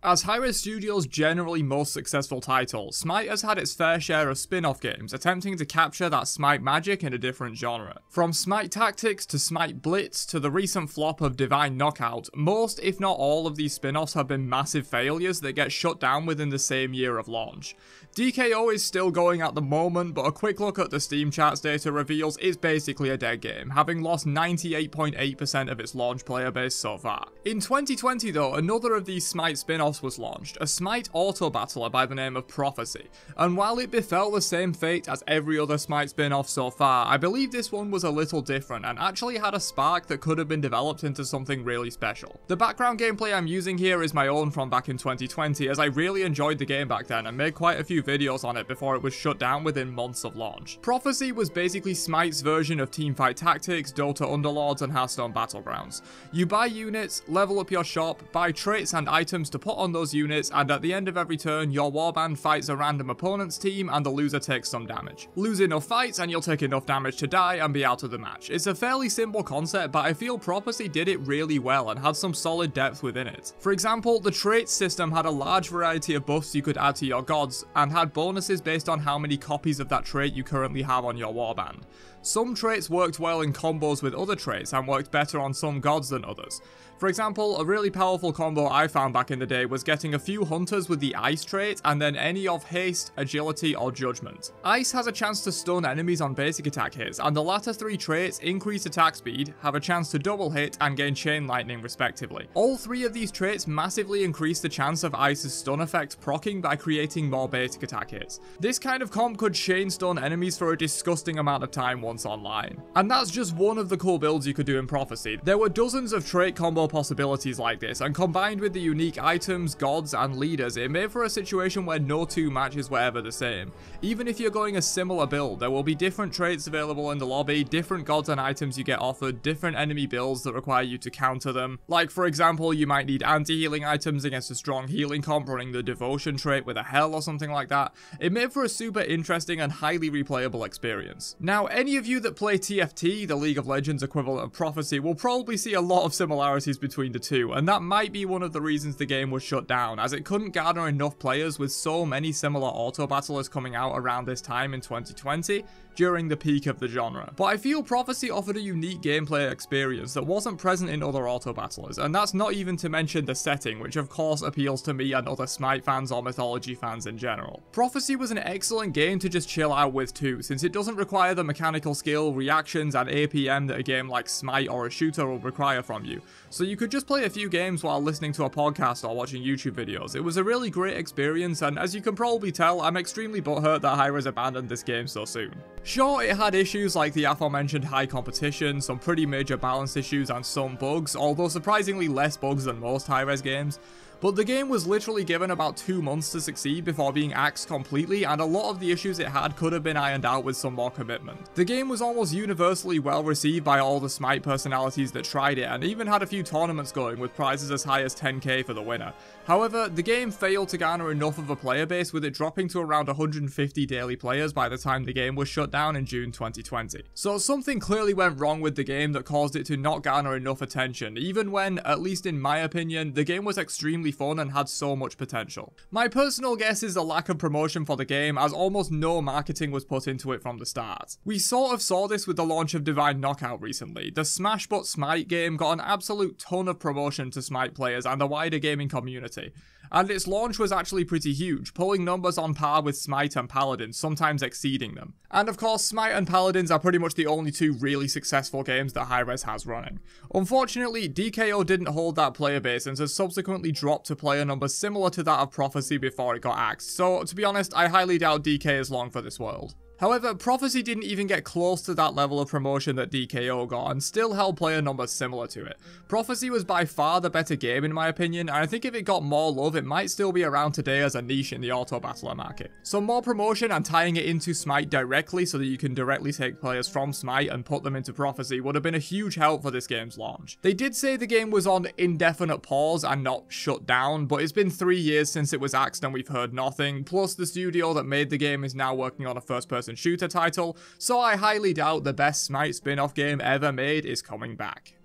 As Hi-Rez Studios' generally most successful title, SMITE has had its fair share of spin-off games attempting to capture that SMITE magic in a different genre. From SMITE Tactics to SMITE Blitz to the recent flop of Divine Knockout, most if not all of these spin-offs have been massive failures that get shut down within the same year of launch. DKO is still going at the moment, but a quick look at the Steam charts data reveals it's basically a dead game, having lost 98.8% of its launch player base so far. In 2020 though, another of these SMITE spin-offs was launched, a SMITE auto battler by the name of Prophecy, and while it befell the same fate as every other SMITE spin-off so far, I believe this one was a little different and actually had a spark that could have been developed into something really special. The background gameplay I'm using here is my own from back in 2020, as I really enjoyed the game back then and made quite a few videos on it before it was shut down within months of launch. Prophecy was basically SMITE's version of Teamfight Tactics, Dota Underlords and Hearthstone Battlegrounds. You buy units, level up your shop, buy traits and items to put on those units, and at the end of every turn your warband fights a random opponent's team and the loser takes some damage. Lose enough fights and you'll take enough damage to die and be out of the match. It's a fairly simple concept, but I feel Prophecy did it really well and had some solid depth within it. For example, the traits system had a large variety of buffs you could add to your gods, and had bonuses based on how many copies of that trait you currently have on your warband. Some traits worked well in combos with other traits and worked better on some gods than others. For example, a really powerful combo I found back in the day was getting a few hunters with the ice trait and then any of haste, agility or judgment. Ice has a chance to stun enemies on basic attack hits, and the latter three traits increase attack speed, have a chance to double hit and gain chain lightning respectively. All three of these traits massively increase the chance of Ice's stun effect proccing by creating more basic attack hits. This kind of comp could chain stun enemies for a disgusting amount of time once online. And that's just one of the cool builds you could do in Prophecy. There were dozens of trait combo possibilities like this, and combined with the unique items, gods and leaders, it made for a situation where no two matches were ever the same. Even if you're going a similar build, there will be different traits available in the lobby, different gods and items you get offered, different enemy builds that require you to counter them. Like for example, you might need anti-healing items against a strong healing comp running the devotion trait with a hell or something like that. It made for a super interesting and highly replayable experience. Now, any of you that play TFT, the League of Legends equivalent of Prophecy, will probably see a lot of similarities between the two, and that might be one of the reasons the game was shut down, as it couldn't garner enough players with so many similar auto battlers coming out around this time in 2020 during the peak of the genre. But I feel Prophecy offered a unique gameplay experience that wasn't present in other auto battlers, and that's not even to mention the setting, which of course appeals to me and other SMITE fans or mythology fans in general. Prophecy was an excellent game to just chill out with too, since it doesn't require the mechanical skill, reactions and APM that a game like SMITE or a shooter will require from you. So you could just play a few games while listening to a podcast or watching YouTube videos. It was a really great experience, and as you can probably tell, I'm extremely butthurt that Hi-Rez abandoned this game so soon. Sure, it had issues like the aforementioned high competition, some pretty major balance issues and some bugs, although surprisingly less bugs than most Hi-Rez games. But the game was literally given about 2 months to succeed before being axed completely, and a lot of the issues it had could have been ironed out with some more commitment. The game was almost universally well received by all the SMITE personalities that tried it, and even had a few tournaments going with prizes as high as 10k for the winner. However, the game failed to garner enough of a player base, with it dropping to around 150 daily players by the time the game was shut down in June 2020. So something clearly went wrong with the game that caused it to not garner enough attention, even when, at least in my opinion, the game was extremely fun and had so much potential. My personal guess is a lack of promotion for the game, as almost no marketing was put into it from the start. We sort of saw this with the launch of Divine Knockout recently. The Smash but SMITE game got an absolute ton of promotion to SMITE players and the wider gaming community, and its launch was actually pretty huge, pulling numbers on par with SMITE and Paladins, sometimes exceeding them. And of course, SMITE and Paladins are pretty much the only two really successful games that Hi-Rez has running. Unfortunately, DKO didn't hold that player base and has subsequently dropped to player numbers similar to that of Prophecy before it got axed, so to be honest, I highly doubt DK is long for this world. However, Prophecy didn't even get close to that level of promotion that DKO got, and still held player numbers similar to it. Prophecy was by far the better game in my opinion, and I think if it got more love, it might still be around today as a niche in the auto battler market. Some more promotion and tying it into SMITE directly so that you can directly take players from SMITE and put them into Prophecy would have been a huge help for this game's launch. They did say the game was on indefinite pause and not shut down, but it's been 3 years since it was axed and we've heard nothing, plus the studio that made the game is now working on a first-person shooter title, so I highly doubt the best SMITE spin-off game ever made is coming back.